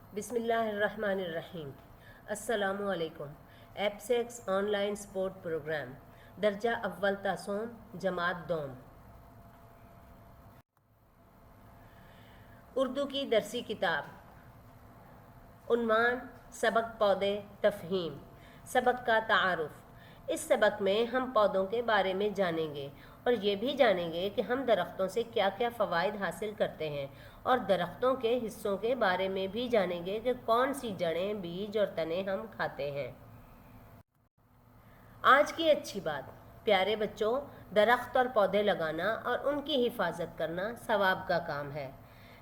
बिस्मिल्लाहिर्रहमानिर्रहीम। अस्सलामु अलैकुम। एप्सेक्स ऑनलाइन स्पोर्ट प्रोग्राम दर्जा अव्वल तासोम जमात दोम उर्दू की दरसी किताब। उन्वान सबक पौधे तफ़हीम। सबक का तारुफ़। इस सबक में हम पौधों के बारे में जानेंगे और ये भी जानेंगे कि हम दरख्तों से क्या क्या फ़वाइद हासिल करते हैं, और दरख्तों के हिस्सों के बारे में भी जानेंगे कि कौन सी जड़ें, बीज और तने हम खाते हैं। आज की अच्छी बात, प्यारे बच्चों, दरख्त और पौधे लगाना और उनकी हिफाजत करना सवाब का काम है।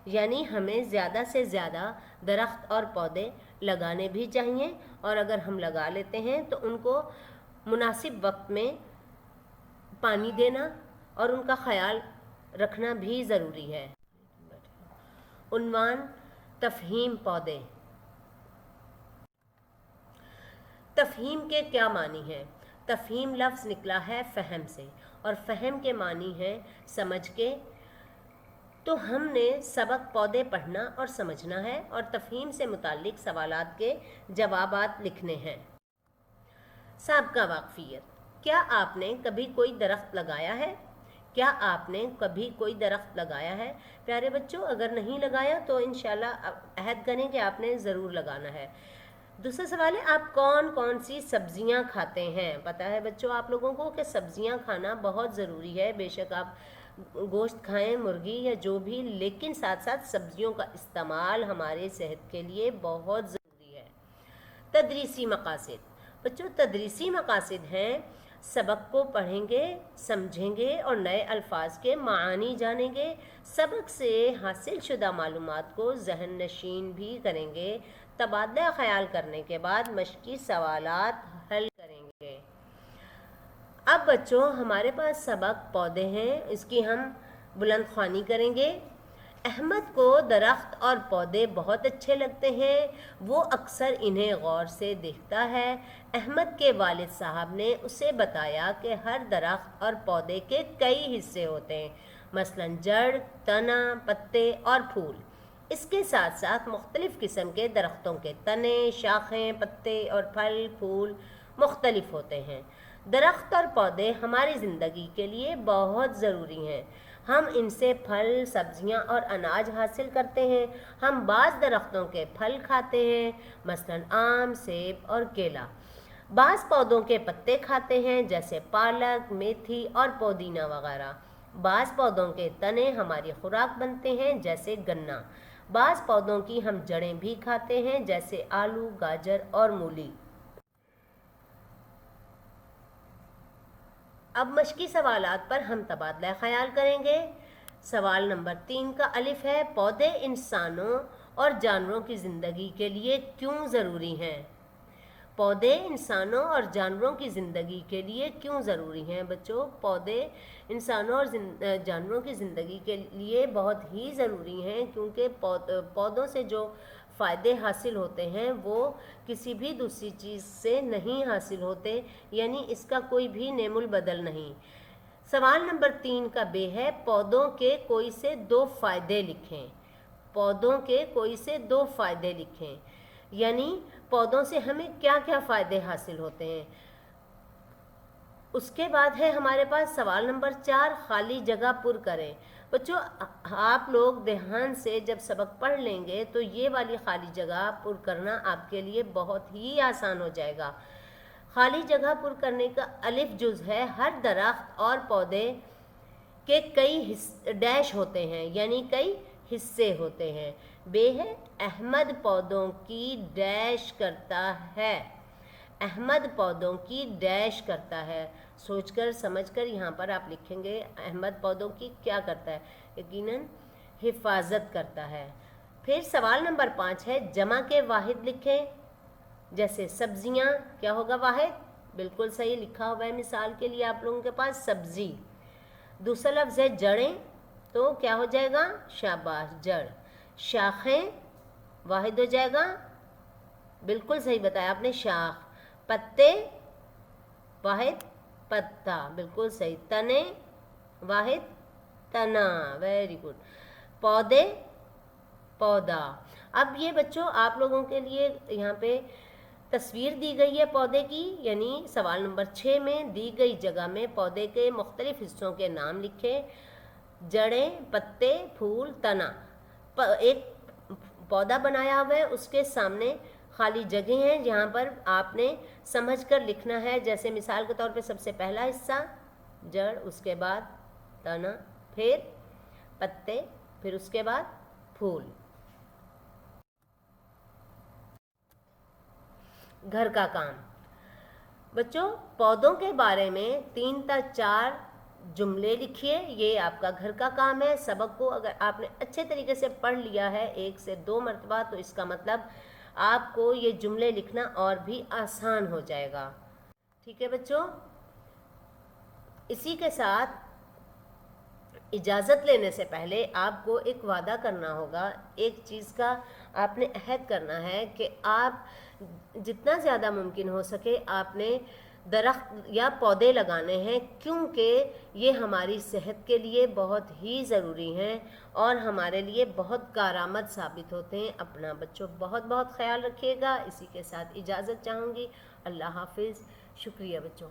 यानी हमें ज़्यादा से ज़्यादा दरख्त और पौधे लगाने भी चाहिए, और अगर हम लगा लेते हैं तो उनको मुनासिब वक्त में पानी देना और उनका ख्याल रखना भी ज़रूरी है। उन्वान तफ़हीम पौधे। तफ़हीम के क्या मानी हैं? तफ़हीम लफ्ज़ निकला है फ़हम से, और फ़हम के मानी है समझ के। तो हमने सबक पौधे पढ़ना और समझना है, और तफ़हीम से मुताल्लिक़ सवालात के जवाबात लिखने हैं। साबका वाक़फ़ियत। क्या आपने कभी कोई दरख्त लगाया है? क्या आपने कभी कोई दरख्त लगाया है? प्यारे बच्चों, अगर नहीं लगाया तो इंशाल्लाह अहद करें कि आपने ज़रूर लगाना है। दूसरा सवाल है, आप कौन कौन सी सब्ज़ियां खाते हैं? पता है बच्चों आप लोगों को कि सब्ज़ियां खाना बहुत ज़रूरी है। बेशक आप गोश्त खाएं, मुर्गी या जो भी, लेकिन साथ साथ सब्ज़ियों का इस्तेमाल हमारे सेहत के लिए बहुत ज़रूरी है। तदरीसी मकासद। बच्चों, तदरीसी मकासद हैं सबक को पढ़ेंगे, समझेंगे और नए अल्फाज के मानी जानेंगे। सबक से हासिल शुदा मालूमात को जहन नशीन भी करेंगे। तबादला ख्याल करने के बाद मश्की सवालात हल करेंगे। अब बच्चों, हमारे पास सबक पौधे हैं, इसकी हम बुलंद ख्वानी करेंगे। अहमद को दरख्त और पौधे बहुत अच्छे लगते हैं। वो अक्सर इन्हें गौर से देखता है। अहमद के वालिद साहब ने उसे बताया कि हर दरख्त और पौधे के कई हिस्से होते हैं, मसलन जड़, तना, पत्ते और फूल। इसके साथ साथ मुख्तलिफ़ किस्म के दरख्तों के तने, शाखें, पत्ते और फल फूल मुख्तलिफ होते हैं। दरख्त और पौधे हमारी ज़िंदगी के लिए बहुत ज़रूरी हैं। हम इनसे फल, सब्जियां और अनाज हासिल करते हैं। हम बाज़ दरख्तों के फल खाते हैं, मसलन आम, सेब और केला। बाज़ पौधों के पत्ते खाते हैं, जैसे पालक, मेथी और पुदीना वगैरह। बाज़ पौधों के तने हमारी खुराक बनते हैं, जैसे गन्ना। बाज़ पौधों की हम जड़ें भी खाते हैं, जैसे आलू, गाजर और मूली। अब मश्की सवालात पर हम तबादला ख्याल करेंगे। सवाल नंबर 3 का अलिफ है, पौधे इंसानों और जानवरों की ज़िंदगी के लिए क्यों ज़रूरी हैं? पौधे इंसानों और जानवरों की ज़िंदगी के लिए क्यों ज़रूरी हैं? बच्चों, पौधे इंसानों और जानवरों की ज़िंदगी के लिए बहुत ही ज़रूरी हैं, क्योंकि पौधों से जो फ़ायदे हासिल होते हैं वो किसी भी दूसरी चीज़ से नहीं हासिल होते, यानी इसका कोई भी नेमुल बदल नहीं। सवाल नंबर 3 का बे है, पौधों के कोई से 2 फ़ायदे लिखें। पौधों के कोई से 2 फ़ायदे लिखें, यानी पौधों से हमें क्या क्या फ़ायदे हासिल होते हैं। उसके बाद है हमारे पास सवाल नंबर 4, खाली जगह पुर करें। बच्चों, आप लोग ध्यान से जब सबक पढ़ लेंगे तो ये वाली खाली जगह पुर करना आपके लिए बहुत ही आसान हो जाएगा। खाली जगह पुर करने का अलिफ जुज़ है, हर दरख्त और पौधे के कई डैश होते हैं, यानी कई हिस्से होते हैं। बे है, अहमद पौधों की डैश करता है। अहमद पौधों की डैश करता है। सोचकर समझकर यहाँ पर आप लिखेंगे अहमद पौधों की क्या करता है। यकीनन हिफाजत करता है। फिर सवाल नंबर 5 है, जमा के वाहिद लिखें। जैसे सब्जियाँ, क्या होगा वाहिद? बिल्कुल सही लिखा हुआ है, मिसाल के लिए आप लोगों के पास सब्जी। दूसरा लफ्ज़ है जड़ें, तो क्या हो जाएगा? शाबाश, जड़। शाखें, वाहिद हो जाएगा, बिल्कुल सही बताया आपने, शाख। पत्ते, वाहिद, पत्ता, बिल्कुल सही। तने, वाहिद, तना, वेरी गुड। पौधे, پودا. اب یہ بچوں آپ لوگوں کے لیے یہاں پہ تصویر دی گئی ہے پودے کی، یعنی سوال نمبر 6 میں دی گئی جگہ میں پودے کے مختلف حصوں کے نام لکھیں. جڑیں، پتے، پھول، تنا. ایک پودا بنایا ہوا ہے، اس کے سامنے خالی جگہ ہیں جہاں پر آپ نے سمجھ کر لکھنا ہے. جیسے مثال کے طور پہ سب سے پہلا حصہ جڑ، اس کے بعد تنا، پھر پتے، پھر اس کے بعد پھول. گھر کا کام. بچوں پودوں کے بارے میں 3 تا 4 جملے لکھیے. یہ آپ کا گھر کا کام ہے. سبق کو اگر آپ نے اچھے طریقے سے پڑھ لیا ہے 1 سے 2 مرتبہ تو اس کا مطلب آپ کو یہ جملے لکھنا اور بھی آسان ہو جائے گا. ٹھیک ہے بچوں، اسی کے ساتھ اجازت لینے سے پہلے آپ کو ایک وعدہ کرنا ہوگا. ایک چیز کا آپ نے عہد کرنا ہے کہ آپ جتنا زیادہ ممکن ہو سکے آپ نے درخت یا پودے لگانے ہیں، کیونکہ یہ ہماری صحت کے لیے بہت ہی ضروری ہیں اور ہمارے لیے بہت کارآمد ثابت ہوتے ہیں. اپنا بچوں بہت بہت خیال رکھیے گا. اسی کے ساتھ اجازت چاہوں گی. اللہ حافظ. شکریہ بچوں.